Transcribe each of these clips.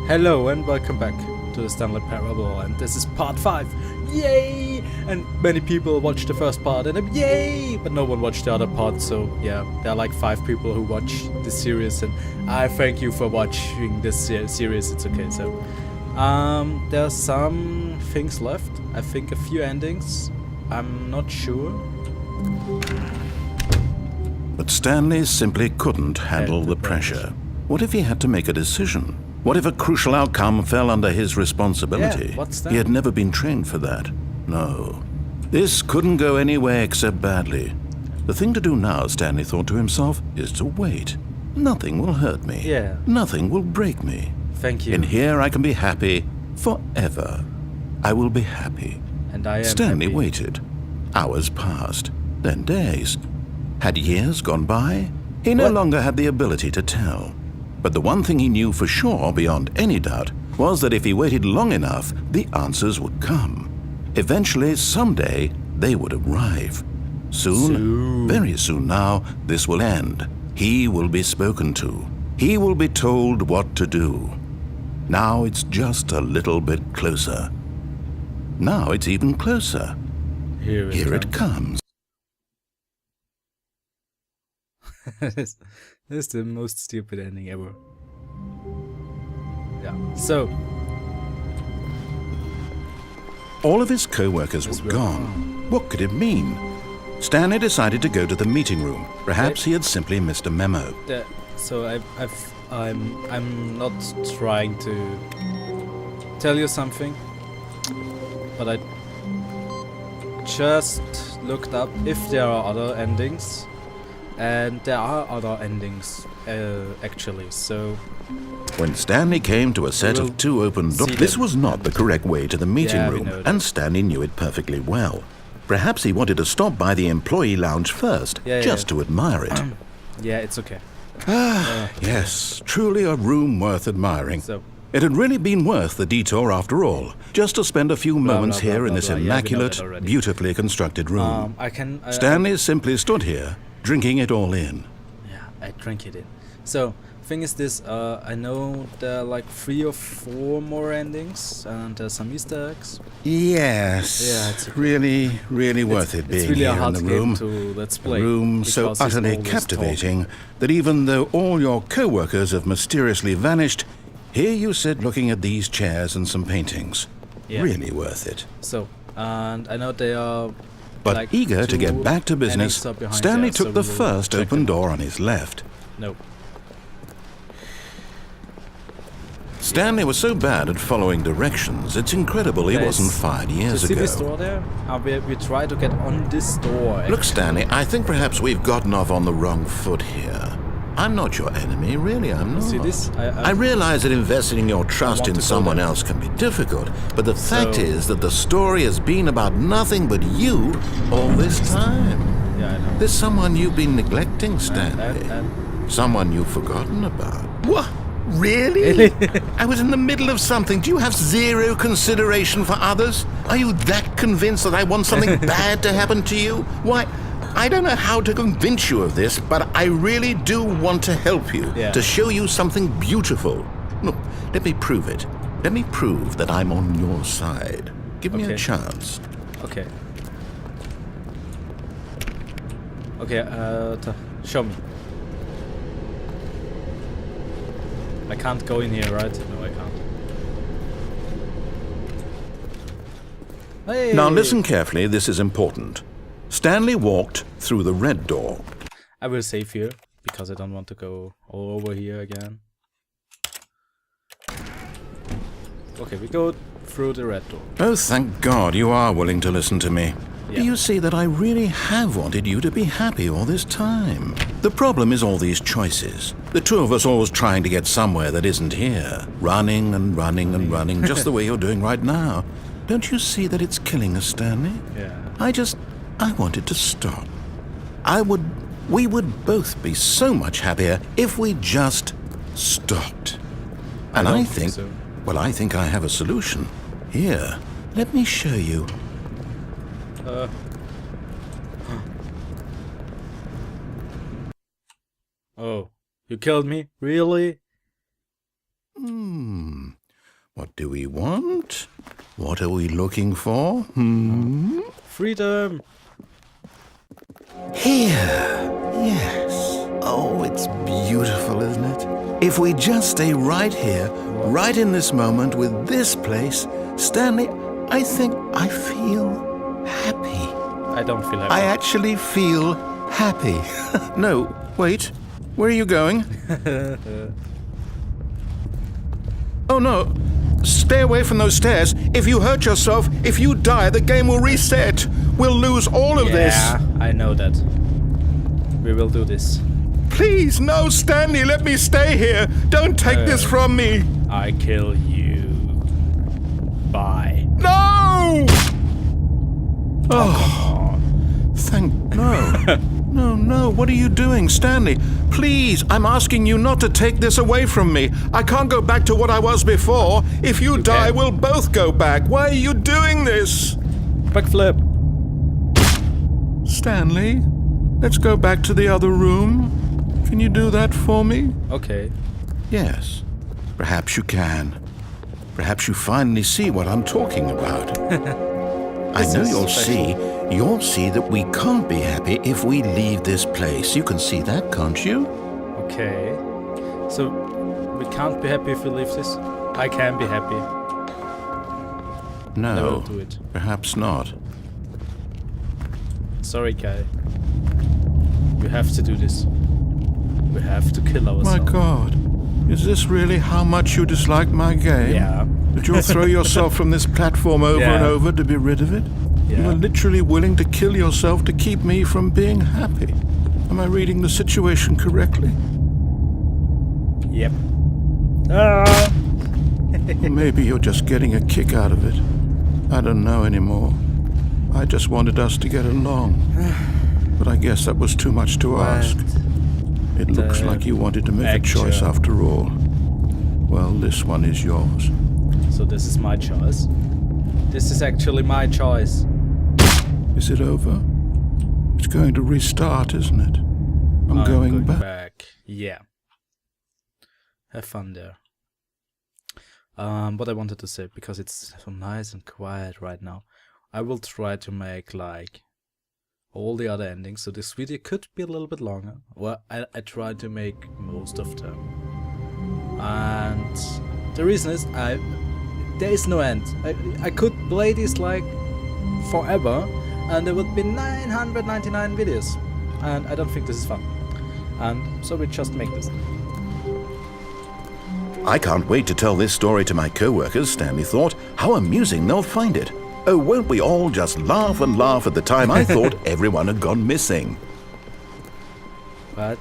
Hello and welcome back to the Stanley Parable, and this is part 5. Yay! And many people watched the first part and yay! But no one watched the other part, so yeah, there are like 5 people who watch this series, and I thank you for watching this series. It's okay. So there are some things left. I think a few endings. I'm not sure. But Stanley simply couldn't handle the pressure. What if he had to make a decision? What if a crucial outcome fell under his responsibility? Yeah, what's that? He had never been trained for that. No. This couldn't go any way except badly. The thing to do now, Stanley thought to himself, is to wait. Nothing will hurt me. Yeah. Nothing will break me. Thank you. In here I can be happy forever. I will be happy. And I am Stanley happy. waited. Hours passed, then days. Had years gone by? He no longer had the ability to tell. But the one thing he knew for sure, beyond any doubt, was that if he waited long enough, the answers would come. Eventually, someday, they would arrive. Soon, very soon now, this will end. He will be spoken to. He will be told what to do. Now it's just a little bit closer. Now it's even closer. Here it comes. This is the most stupid ending ever. Yeah, so All of his co-workers were gone. What could it mean? Stanley decided to go to the meeting room. Perhaps he had simply missed a memo. so I'm not trying to tell you something, but I just looked up if there are other endings. And there are other endings, actually, so... When Stanley came to a set of 2 open doors, this was not the correct way to the meeting room, and Stanley knew it perfectly well. Perhaps he wanted to stop by the employee lounge first, just to admire it. Yeah, it's okay. Yes, truly a room worth admiring. So, It had really been worth the detour after all, just to spend a few moments blah, here blah, in this blah. immaculate, Yeah, we know that already. beautifully constructed room. I can... Stanley simply stood here, drinking it all in. Yeah, I drank it in. So, thing is this, I know there are like 3 or 4 more endings, and there's some Easter eggs. Yes, Yeah, it's really worth it being it's really here a hard in the game room. to let's A play. room so because he's utterly always captivating that even though all your co-workers have mysteriously vanished, here you sit looking at these chairs and some paintings. Yeah. Really worth it. So, and I know they are... But like eager to 2 get back to business, endings are behind Stanley there, took so the we will first check open them. door on his left. No. Stanley was so bad at following directions, it's incredible he wasn't fired years See ago. this door there? We try to get on this door. Look, Stanley, I think perhaps we've gotten off on the wrong foot here. I'm not your enemy, really, I'm not. See this? I realize that investing your trust want in to go someone there. else can be difficult, but the fact is that the story has been about nothing but you all this time. Yeah, I know. There's someone you've been neglecting, Stanley. And Someone you've forgotten about. What? Really? I was in the middle of something. Do you have zero consideration for others? Are you that convinced that I want something bad to happen to you? Why, I don't know how to convince you of this, but I really do want to help you, to show you something beautiful. Look, let me prove it. Let me prove that I'm on your side. Give me a chance. Okay. Okay, show me. I can't go in here, right? No, I can't. Hey! Now listen carefully, this is important. Stanley walked through the red door. I will save here, because I don't want to go all over here again. Okay, we go through the red door. Oh, thank God you are willing to listen to me. Yeah. Do you see that I really have wanted you to be happy all this time? The problem is all these choices. The 2 of us always trying to get somewhere that isn't here. Running and running and running, just the way you're doing right now. Don't you see that it's killing us, Stanley? Yeah. I wanted to stop. We would both be so much happier if we just stopped. And I think, so. well, I think I have a solution. Here, let me show you. Oh, you killed me? Really? What do we want? What are we looking for? Freedom! Here. Yes. Oh, it's beautiful, isn't it? If we just stay right here, right in this moment with this place, Stanley, I think I feel happy. I don't feel happy. I actually feel happy. No, wait. Where are you going? Oh, no. Stay away from those stairs. If you hurt yourself, if you die, the game will reset. We'll lose all of this. Yeah, I know that. We will do this. Please, no, Stanley, let me stay here. Don't take this from me. I kill you. Bye. No! Oh, thank... No. No, what are you doing, Stanley? Please, I'm asking you not to take this away from me. I can't go back to what I was before. If you die, we'll both go back. Why are you doing this? Backflip. Stanley, let's go back to the other room. Can you do that for me? Okay. Yes, perhaps you can. Perhaps you finally see what I'm talking about. I know you'll see that we can't be happy if we leave this place. You can see that, can't you? Okay. So, we can't be happy if we leave this? I can be happy. No, I will do it. Perhaps not. Sorry, Kai. We have to do this. We have to kill ourselves. My God, is this really how much you dislike my game? Yeah. That you'll throw yourself from this platform over and over to be rid of it? Yeah. You are literally willing to kill yourself to keep me from being happy. Am I reading the situation correctly? Yep. Ah! Or maybe you're just getting a kick out of it. I don't know anymore. I just wanted us to get along. But I guess that was too much to ask. It looks like you wanted to make a choice after all. Well, this one is yours. So this is my choice. This is actually my choice. Is it over? It's going to restart, isn't it? I'm going back. Yeah. Have fun there. What I wanted to say, because it's so nice and quiet right now, I will try to make like all the other endings, so this video could be a little bit longer. Well, I tried to make most of them. And the reason is there is no end. I could play this like forever and there would be 999 videos, and I don't think this is fun, and so we just make this. I can't wait to tell this story to my co-workers, Stanley thought. How amusing they'll find it. Oh, won't we all just laugh and laugh at the time I thought everyone had gone missing. But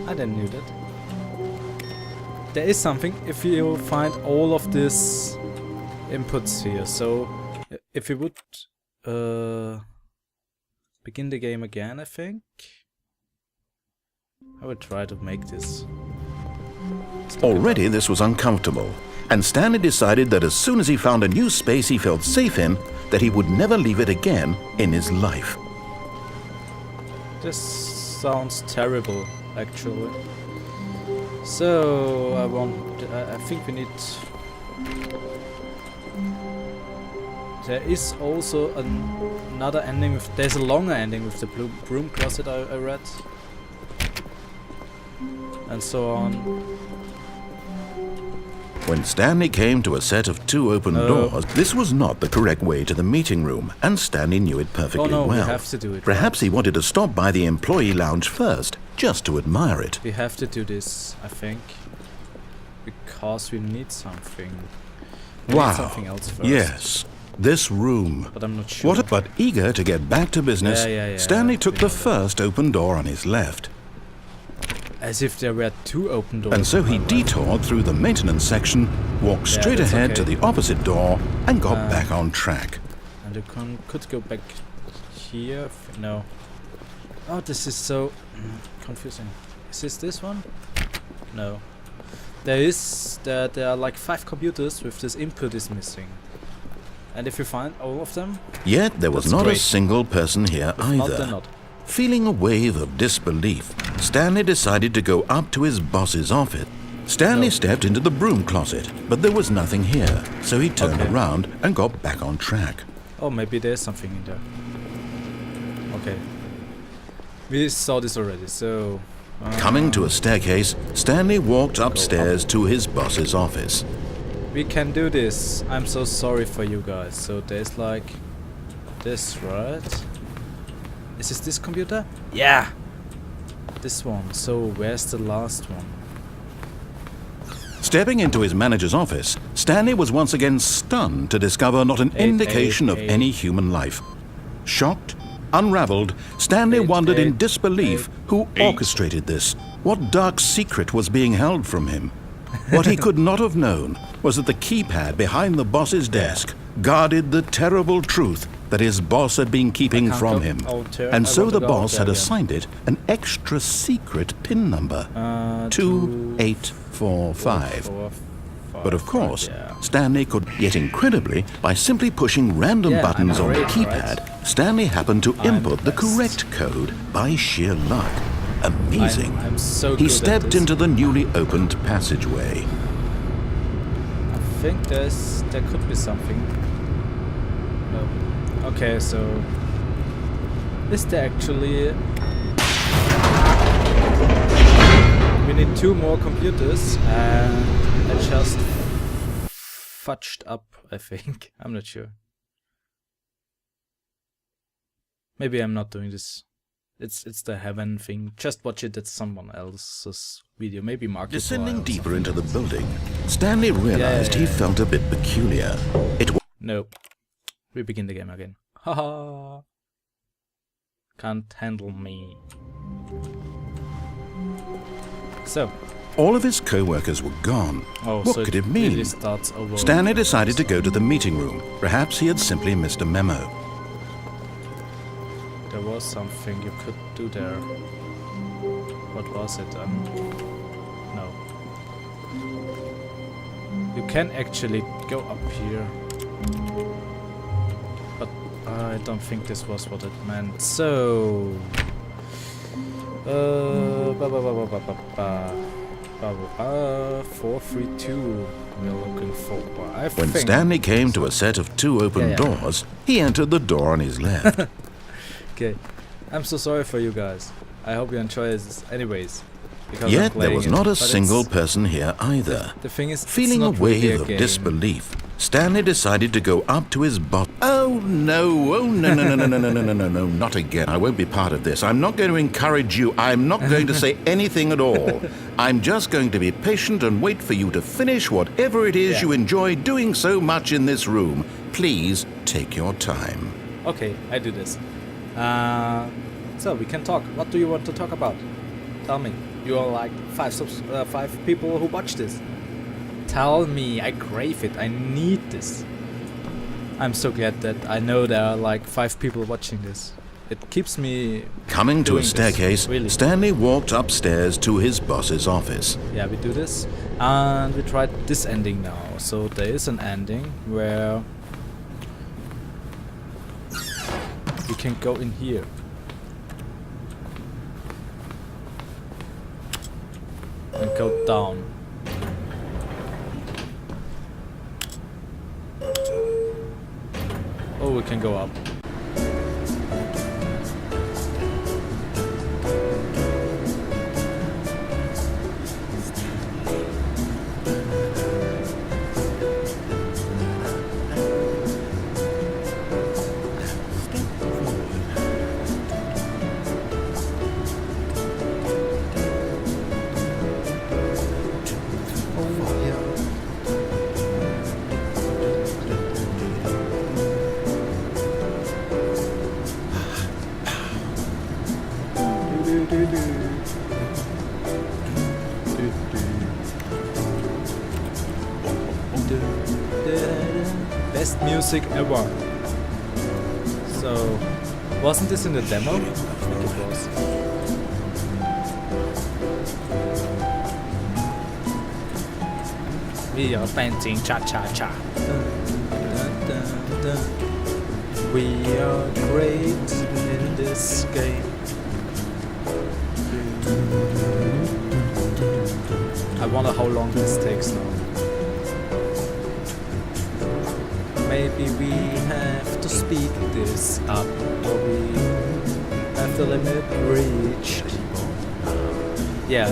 I didn't know that. There is something if you find all of these inputs here. So if we would begin the game again, I think I would try to make this. Already this was uncomfortable, and Stanley decided that as soon as he found a new space he felt safe in, that he would never leave it again in his life. This sounds terrible, actually. So I think we need. There is also another ending with. There's a longer ending with the broom closet I read, and so on. When Stanley came to a set of 2 open doors, this was not the correct way to the meeting room, and Stanley knew it perfectly well. We have to do it. Perhaps he wanted to stop by the employee lounge first, just to admire it. We have to do this, I think, because we need something. We need something else first. Yes, this room. But I'm not sure. But eager to get back to business, Stanley took the first open door on his left. As if there were 2 open doors. And so he detoured through the maintenance section, walked straight ahead to the opposite door, and got back on track. And you could go back here. No. Oh, this is so confusing. Is this one? No. There are like 5 computers with this input is missing. And if you find all of them, yet there was not a single person here either. They're not. Feeling a wave of disbelief, Stanley decided to go up to his boss's office. Stanley stepped into the broom closet, but there was nothing here, so he turned around and got back on track. Oh, maybe there's something in there. Okay. We saw this already, so... Coming to a staircase, Stanley walked upstairs to his boss's office. We can do this. I'm so sorry for you guys. So there's like... this, right? Is this computer? Yeah! This one. So where's the last one? Stepping into his manager's office, Stanley was once again stunned to discover not an indication of any human life. Shocked, unraveled, Stanley wondered in disbelief who orchestrated this. What dark secret was being held from him? What he could not have known was that the keypad behind the boss's desk guarded the terrible truth that his boss had been keeping from him. And so the boss had assigned it an extra secret PIN number, 2845. But of course, Stanley could, yet incredibly, by simply pushing random buttons on the keypad, Stanley happened to input the correct code by sheer luck. Amazing. I'm so he good stepped into the newly opened passageway. I think there could be something. No. Okay, so is there actually? We need 2 more computers, and I just fudged up. I think I'm not sure. Maybe I'm not doing this. It's the heaven thing. Just watch it at someone else's video. Maybe Mark. Descending deeper into the building, Stanley realized he felt a bit peculiar. Nope. We begin the game again. Haha. Can't handle me. So. All of his co-workers were gone. Oh, what so could it mean? Really starts over. Stanley decided to go to the meeting room. Perhaps he had simply missed a memo. There was something you could do there. What was it? No. You can actually go up here. But I don't think this was what it meant. So... 432 we're looking for. When Stanley came to a set of 2 open doors, he entered the door on his left. Okay, I'm so sorry for you guys. I hope you enjoy this anyways. Yet there was not a single person here either. The thing is, feeling a wave of disbelief, Stanley decided to go up to his boss. Oh no, no, not again. I won't be part of this. I'm not going to encourage you. I'm not going to say anything at all. I'm just going to be patient and wait for you to finish whatever it is you enjoy doing so much in this room. Please take your time. Okay, I do this. So we can talk. What do you want to talk about? Tell me. You are like 5 people who watch this. Tell me. I crave it. I need this. I'm so glad that I know there are like 5 people watching this. It keeps me... Coming to a staircase, Stanley walked upstairs to his boss's office. Yeah, we do this. And we tried this ending now. So there is an ending where... we can go in here. And go down. Oh, we can go up. Best music ever. So, wasn't this in the demo? I think it was. We are dancing cha-cha-cha. We are great in this game. I wonder how long this takes now. Maybe we have to speed this up, or we have the limit reached. Yeah.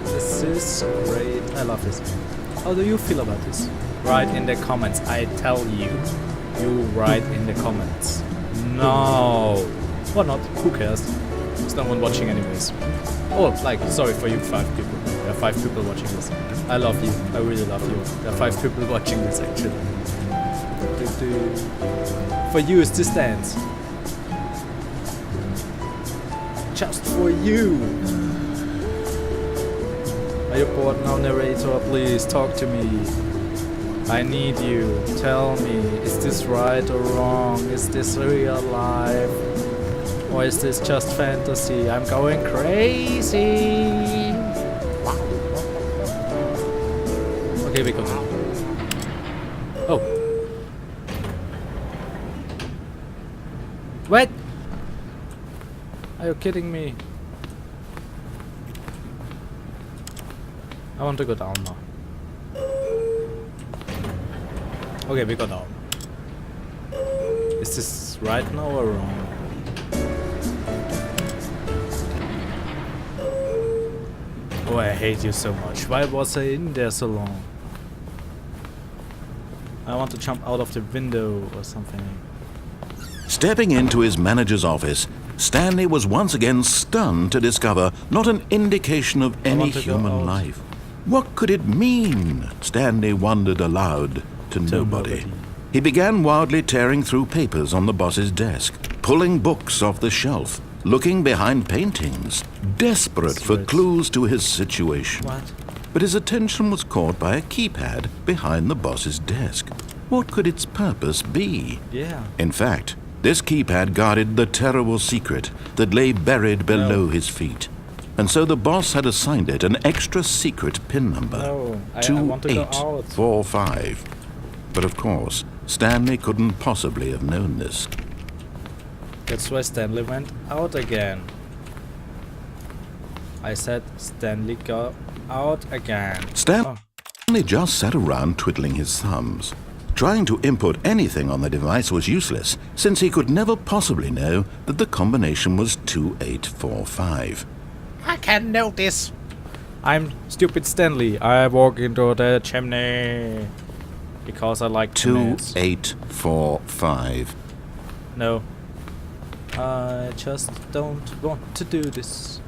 This is great. I love this. How do you feel about this? Write in the comments. I tell you. You write in the comments. No. Or not. Who cares? There's no one watching anyways. Oh, like, sorry for you 5 people. There are 5 people watching this. I love you. I really love you. There are 5 people watching this actually. For you is this dance. Just for you. Are you bored now, narrator? Please talk to me. I need you. Tell me, is this right or wrong? Is this real life? Or is this just fantasy? I'm going crazy. Okay, we continue. Oh. What? Are you kidding me? I want to go down now. Okay, we go down. Is this right now or wrong? Oh, I hate you so much. Why was I in there so long? I want to jump out of the window or something. Stepping into his manager's office, Stanley was once again stunned to discover not an indication of any human life. What could it mean? Stanley wondered aloud to nobody. He began wildly tearing through papers on the boss's desk, pulling books off the shelf, looking behind paintings, desperate for clues to his situation. What? But his attention was caught by a keypad behind the boss's desk. What could its purpose be? Yeah. In fact, this keypad guarded the terrible secret that lay buried below his feet. And so the boss had assigned it an extra secret PIN number. No, I want to go out. 2845. But of course, Stanley couldn't possibly have known this. That's why Stanley went out again. I said Stanley go out again. Stanley just sat around twiddling his thumbs. Trying to input anything on the device was useless, since he could never possibly know that the combination was 2845. I can't know this. I'm stupid Stanley. I walk into the chimney because I like 2845. No. I just don't want to do this.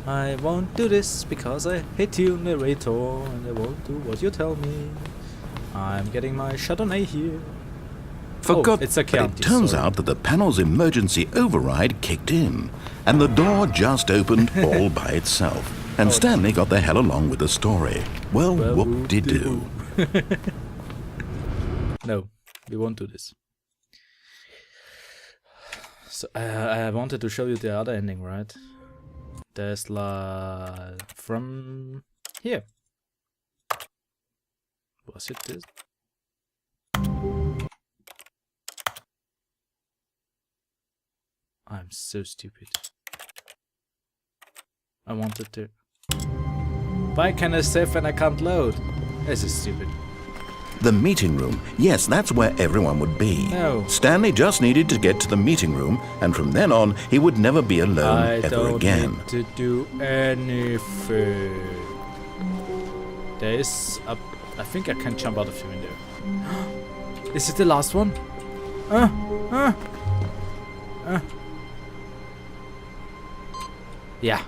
I won't do this because I hate you, narrator, and I won't do what you tell me. I'm getting my Chardonnay here. It's a Chianti, it turns out that the panel's emergency override kicked in, and the door just opened all by itself. And Stanley got the hell along with the story. Well, whoop-de-doo. No, we won't do this. So I wanted to show you the other ending, right? There's from here. Was it this? I'm so stupid. I wanted to. Why can I save when I can't load? This is stupid. The meeting room. Yes, that's where everyone would be. No. Stanley just needed to get to the meeting room, and from then on, he would never be alone ever again. I don't need to do anything. There is a... I think I can jump out of the window. Is it the last one? Yeah.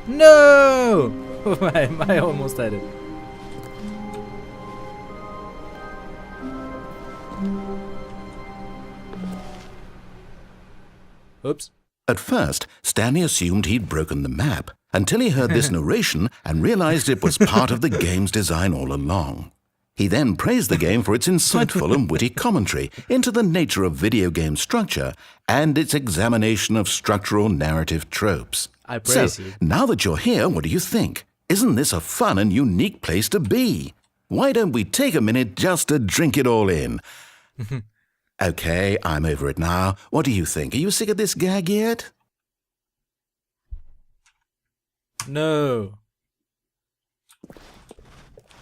No! I almost had it. Oops. At first, Stanley assumed he'd broken the map until he heard this narration and realized it was part of the game's design all along. He then praised the game for its insightful and witty commentary into the nature of video game structure and its examination of structural narrative tropes. I praise you. Now that you're here, what do you think? Isn't this a fun and unique place to be? Why don't we take a minute just to drink it all in? Okay, I'm over it now. What do you think? Are you sick of this gag yet? No.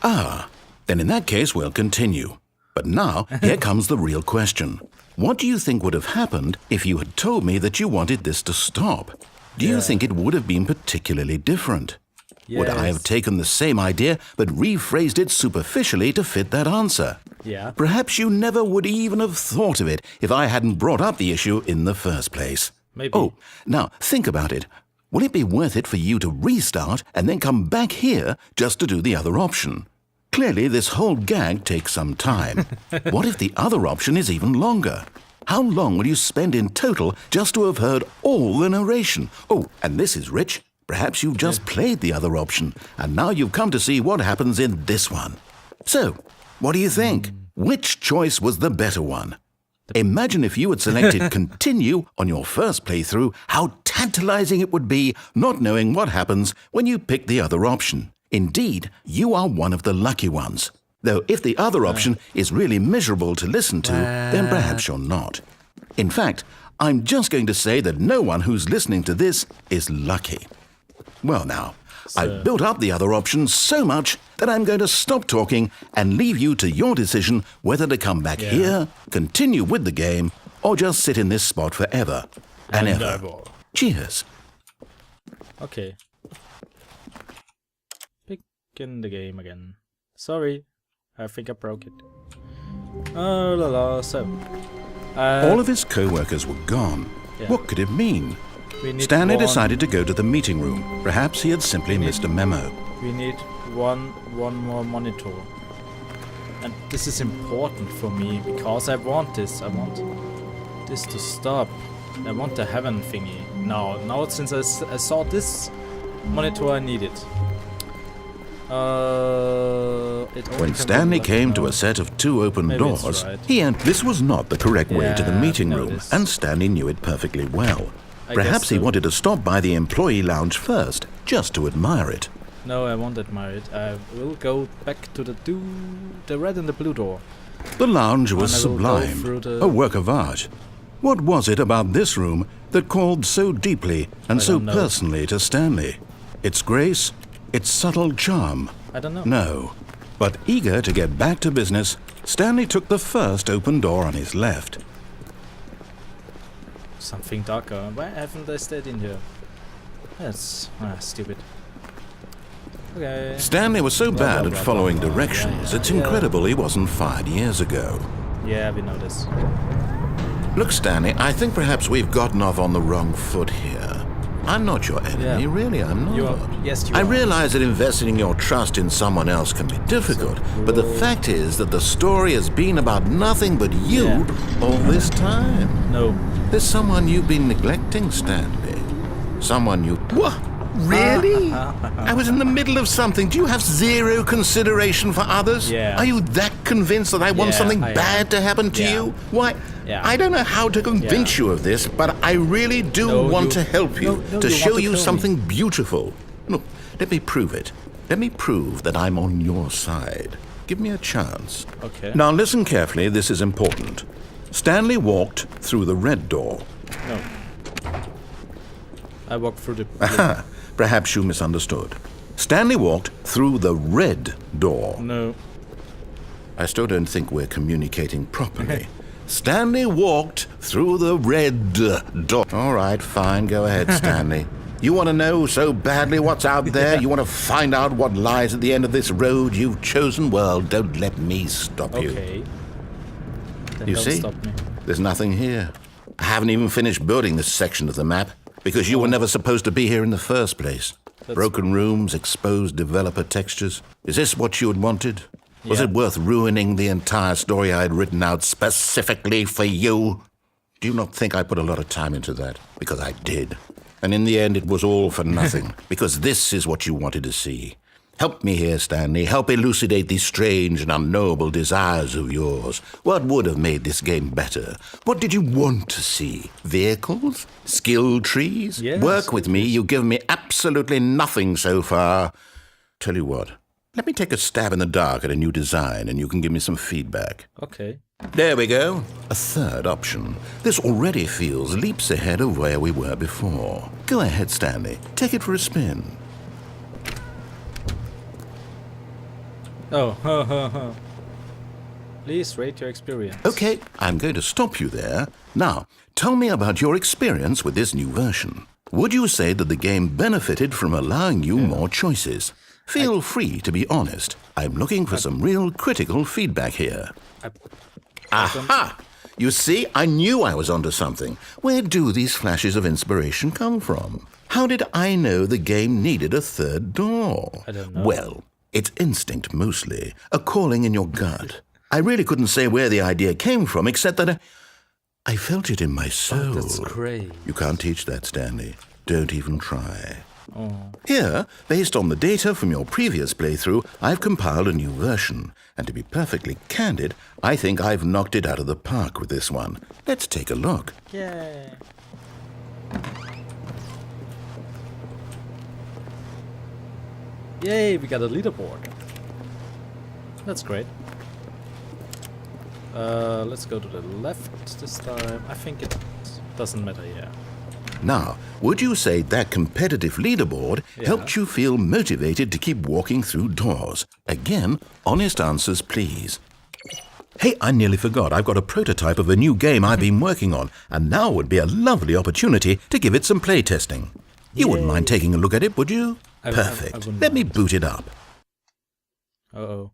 Ah, then in that case we'll continue. But now, here comes the real question. What do you think would have happened if you had told me that you wanted this to stop? Do you think it would have been particularly different? Yes. Would I have taken the same idea but rephrased it superficially to fit that answer? Yeah. Perhaps you never would even have thought of it if I hadn't brought up the issue in the first place. Maybe. Oh, now think about it. Will it be worth it for you to restart and then come back here just to do the other option? Clearly, this whole gag takes some time. What if the other option is even longer? How long will you spend in total just to have heard all the narration? Oh, and this is rich. Perhaps you've just played the other option, and now you've come to see what happens in this one. So, what do you think? Which choice was the better one? Imagine if you had selected continue on your first playthrough, how tantalizing it would be not knowing what happens when you pick the other option. Indeed, you are one of the lucky ones. Though if the other option is really miserable to listen to, then perhaps you're not. In fact, I'm just going to say that no one who's listening to this is lucky. Well now, I've built up the other option so much that I'm going to stop talking and leave you to your decision whether to come back here, continue with the game, or just sit in this spot forever and ever. Cheers. Okay. In the game again. Sorry, I think I broke it. Oh la la, so... all of his co-workers were gone. Yeah. What could it mean? Stanley decided to go to the meeting room. Perhaps he had simply missed a memo. We need one more monitor. And this is important for me, because I want this. I want this to stop. I want the heaven thingy. Now since I saw this monitor, I need it. When Stanley came to a set of 2 open doors, this was not the correct way to the meeting room, and Stanley knew it perfectly well. Perhaps he wanted to stop by the employee lounge first, just to admire it. No, I won't admire it. I will go back to the red and the blue door. The lounge was sublime, a work of art. What was it about this room that called so deeply and so personally to Stanley? Its grace? Its subtle charm? I don't know. No. But eager to get back to business, Stanley took the first open door on his left. Something darker. Why haven't I stayed in here? That's stupid. Okay. Stanley was so bad at following directions, it's incredible he wasn't fired years ago. Yeah, we know this. Look, Stanley, I think perhaps we've gotten off on the wrong foot here. I'm not your enemy, really, I'm not. You are. Yes, you I are. realize that investing your trust in someone else can be difficult, but the fact is that the story has been about nothing but you all this time. No. There's someone you've been neglecting, Stanley. Someone you... What? Really? I was in the middle of something. Do you have zero consideration for others? Yeah. Are you that convinced that I want something bad to happen to you? Why? I don't know how to convince you of this, but I really do want to help you, to show you something beautiful. Look, let me prove it. Let me prove that I'm on your side. Give me a chance. Okay. Now listen carefully, this is important. Stanley walked through the red door. No. I walked through the... Perhaps you misunderstood. Stanley walked through the red door. No. I still don't think we're communicating properly. Stanley walked through the red door. All right, fine, go ahead, Stanley. You want to know so badly what's out there? You want to find out what lies at the end of this road you've chosen? Well, don't let me stop you. Okay. Then You don't see? stop me. There's nothing here. I haven't even finished building this section of the map, because you were never supposed to be here in the first place. Broken rooms, exposed developer textures. Is this what you had wanted? Was it worth ruining the entire story I had written out specifically for you? Do you not think I put a lot of time into that? Because I did. And in the end, it was all for nothing, because this is what you wanted to see. Help me here, Stanley. Help elucidate these strange and unknowable desires of yours. What would have made this game better? What did you want to see? Vehicles? Skill trees? Yes. Work with me. You've given me absolutely nothing so far. Tell you what, let me take a stab in the dark at a new design and you can give me some feedback. Okay. There we go. A third option. This already feels leaps ahead of where we were before. Go ahead, Stanley. Take it for a spin. Oh, Please rate your experience. Okay, I'm going to stop you there. Now, tell me about your experience with this new version. Would you say that the game benefited from allowing you more choices? Feel free to be honest. I'm looking for some real critical feedback here. Aha! You see, I knew I was onto something. Where do these flashes of inspiration come from? How did I know the game needed a third door? I don't know. Well, it's instinct mostly, a calling in your gut. I really couldn't say where the idea came from, except that I felt it in my soul. Oh, that's great. You can't teach that, Stanley. Don't even try. Oh. Here, based on the data from your previous playthrough, I've compiled a new version. And to be perfectly candid, I think I've knocked it out of the park with this one. Let's take a look. Yay. Yay, we got a leaderboard. That's great. Let's go to the left this time. I think it doesn't matter, yeah. Now, would you say that competitive leaderboard helped you feel motivated to keep walking through doors? Again, honest answers, please. Hey, I nearly forgot. I've got a prototype of a new game I've been working on, and now would be a lovely opportunity to give it some playtesting. You wouldn't mind taking a look at it, would you? Perfect. Let me boot it up. Uh-oh.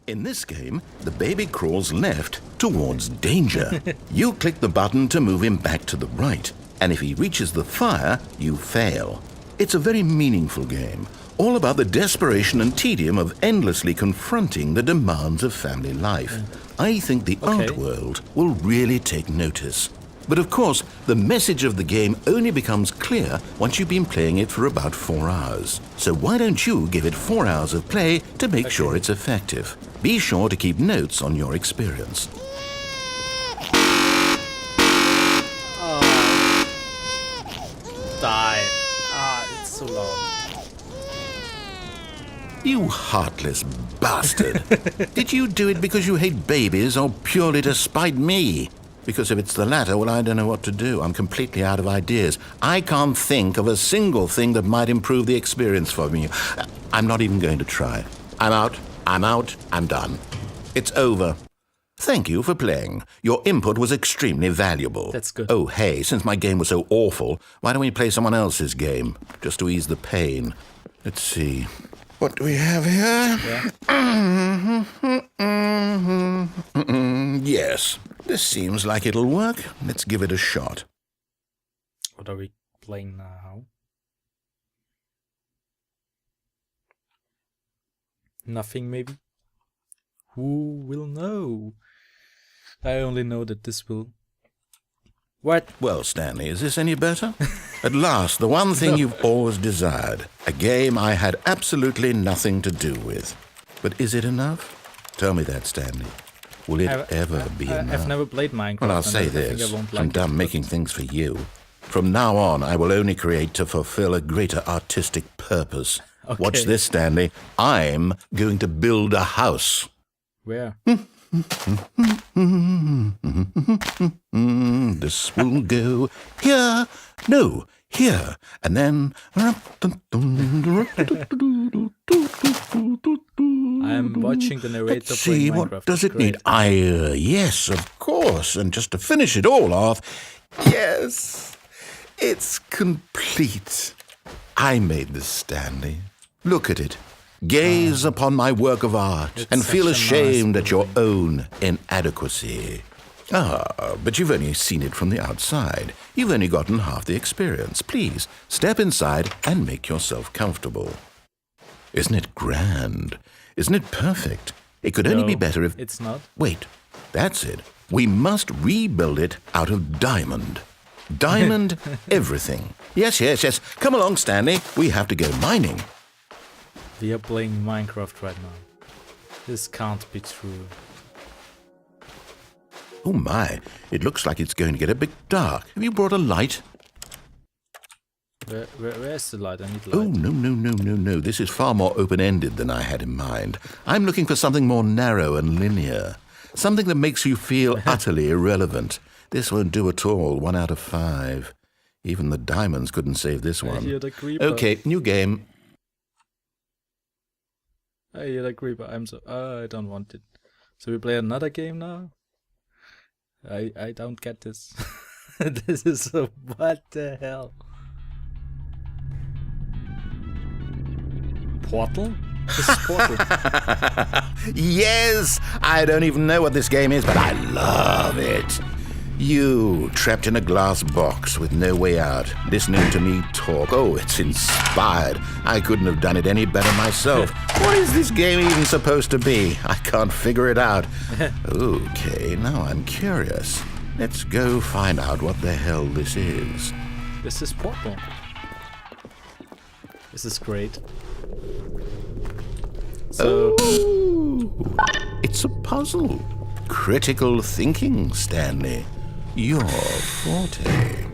In this game, the baby crawls left towards danger. You click the button to move him back to the right, and if he reaches the fire, you fail. It's a very meaningful game, all about the desperation and tedium of endlessly confronting the demands of family life. I think the art world will really take notice. But of course, the message of the game only becomes clear once you've been playing it for about 4 hours. So why don't you give it 4 hours of play to make sure it's effective? Be sure to keep notes on your experience. Oh. Die. It's so loud. You heartless bastard. Did you do it because you hate babies or purely to spite me? Because if it's the latter, well, I don't know what to do. I'm completely out of ideas. I can't think of a single thing that might improve the experience for me. I'm not even going to try. I'm out. I'm done. It's over. Thank you for playing. Your input was extremely valuable. That's good. Oh, hey, since my game was so awful, why don't we play someone else's game? Just to ease the pain. Let's see. What do we have here? Yes. This seems like it'll work. Let's give it a shot. What are we playing now? Nothing, maybe? Who will know? I only know that this will... What? Well, Stanley, is this any better? At last, the one thing you've always desired. A game I had absolutely nothing to do with. But is it enough? Tell me that, Stanley. Will it ever be enough? I've never played Minecraft. Well, I'll say this. I'm done making things for you. From now on, I will only create to fulfill a greater artistic purpose. Okay. Watch this, Stanley. I'm going to build a house. Where? This will go here. No, here. And then... I'm watching the narrator. Let's see, play Minecraft. what does it need? Yes, of course. And just to finish it all off, yes, it's complete. I made this, Stanley. Look at it. Gaze upon my work of art and feel ashamed at your own inadequacy. But you've only seen it from the outside. You've only gotten half the experience. Please, step inside and make yourself comfortable. Isn't it grand? Isn't it perfect? It could only be better if... It's not. Wait, that's it. We must rebuild it out of diamond. Diamond everything. Yes. Come along, Stanley. We have to go mining. We are playing Minecraft right now. This can't be true. Oh my, it looks like it's going to get a bit dark. Have you brought a light? Where's the light? I need light. Oh, no. This is far more open-ended than I had in mind. I'm looking for something more narrow and linear. Something that makes you feel utterly irrelevant. This won't do at all. 1 out of 5. Even the diamonds couldn't save this one. I hear the creeper. Okay, new game. I hear the creeper. I don't want it. So we play another game now? I don't get this. This is so... What the hell? Portal? This is Portal. Yes! I don't even know what this game is, but I love it. You, trapped in a glass box with no way out, listening to me talk. Oh, it's inspired. I couldn't have done it any better myself. What is this game even supposed to be? I can't figure it out. Okay, now I'm curious. Let's go find out what the hell this is. This is Portal. This is great. So... Oh, it's a puzzle. Critical thinking, Stanley. Your forte.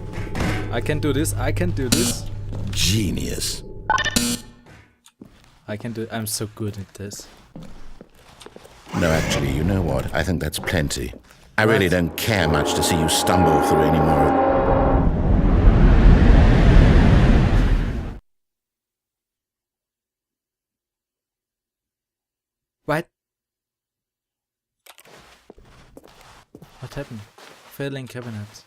I can do this. I can do this. Genius. I can do... I'm so good at this. No, actually, you know what? I think that's plenty. I really don't care much to see you stumble through any more. What? What happened? Failing cabinets.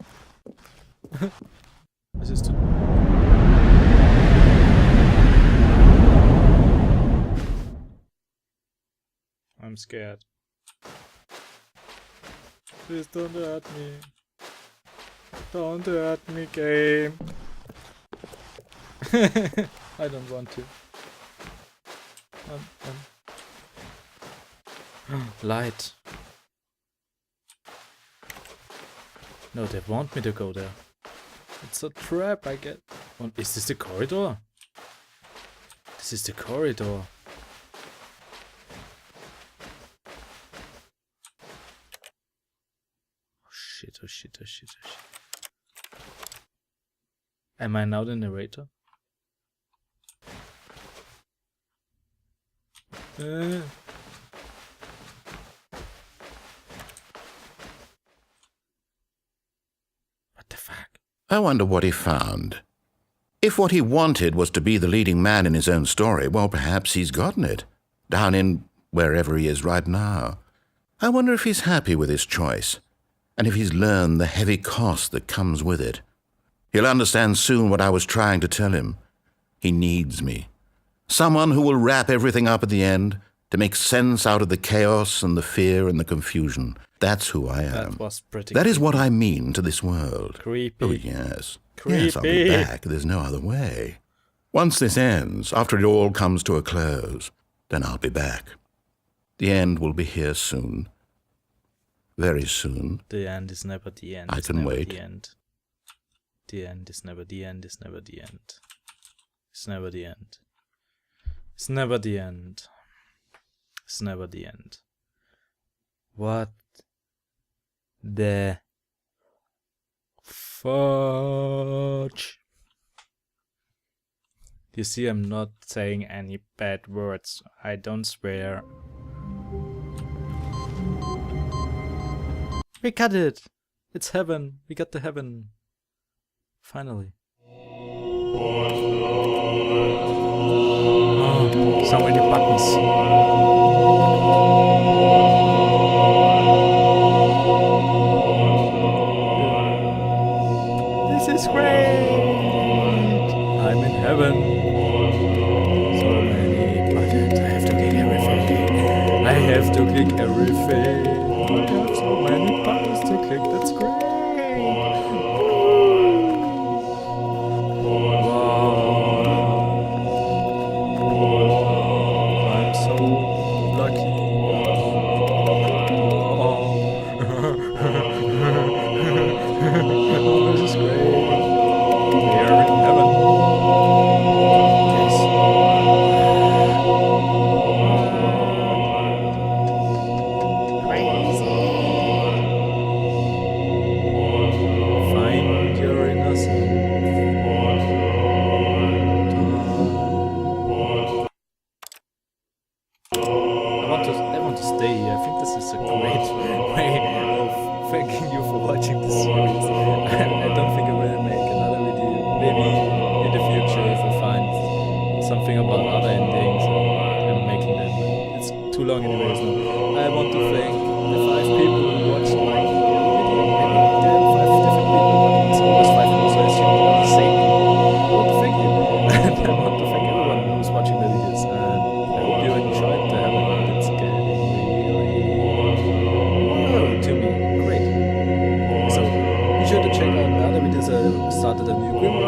This is too... I'm scared. Please don't hurt me. Don't hurt me, game. I don't want to. Light. No, they want me to go there. It's a trap, I get. Is this the corridor? This is the corridor. Oh shit. Am I now the narrator? What the fuck? I wonder what he found. If what he wanted was to be the leading man in his own story, well, perhaps he's gotten it. Down in wherever he is right now. I wonder if he's happy with his choice. And if he's learned the heavy cost that comes with it. He'll understand soon what I was trying to tell him. He needs me. Someone who will wrap everything up at the end, to make sense out of the chaos and the fear and the confusion. That's who I am. That was pretty That is what I mean to this world. Creepy. Oh, yes. Creepy. Yes, I'll be back. There's no other way. Once this ends, after it all comes to a close, then I'll be back. The end will be here soon. Very soon. The end is never the end. I It's can never wait. The end. The end is never the end. It's never the end. It's never the end. It's never the end. It's never the end. What the fudge? You see, I'm not saying any bad words. I don't swear. We got it! It's heaven. We got the heaven. Finally. Oh, so many buttons. This is great! I'm in heaven. So many buttons. I have to click everything. I have to click everything. I have so many buttons to click. That's great. Wow. I'm so lucky. thanking you for watching this series. I don't think I will make another video. Maybe in the future if I find something about other endings and making them. It's too long anyways now. I want to thank the 5 people who watched my video. Maybe there are 5 different people watching. So there's 5 people, so I assume they're the same people. I want to thank you. And I want to thank everyone who's watching the videos. And I hope you enjoyed the episode. It's getting really to me. Great. So be sure to check out my other videos. I started a new group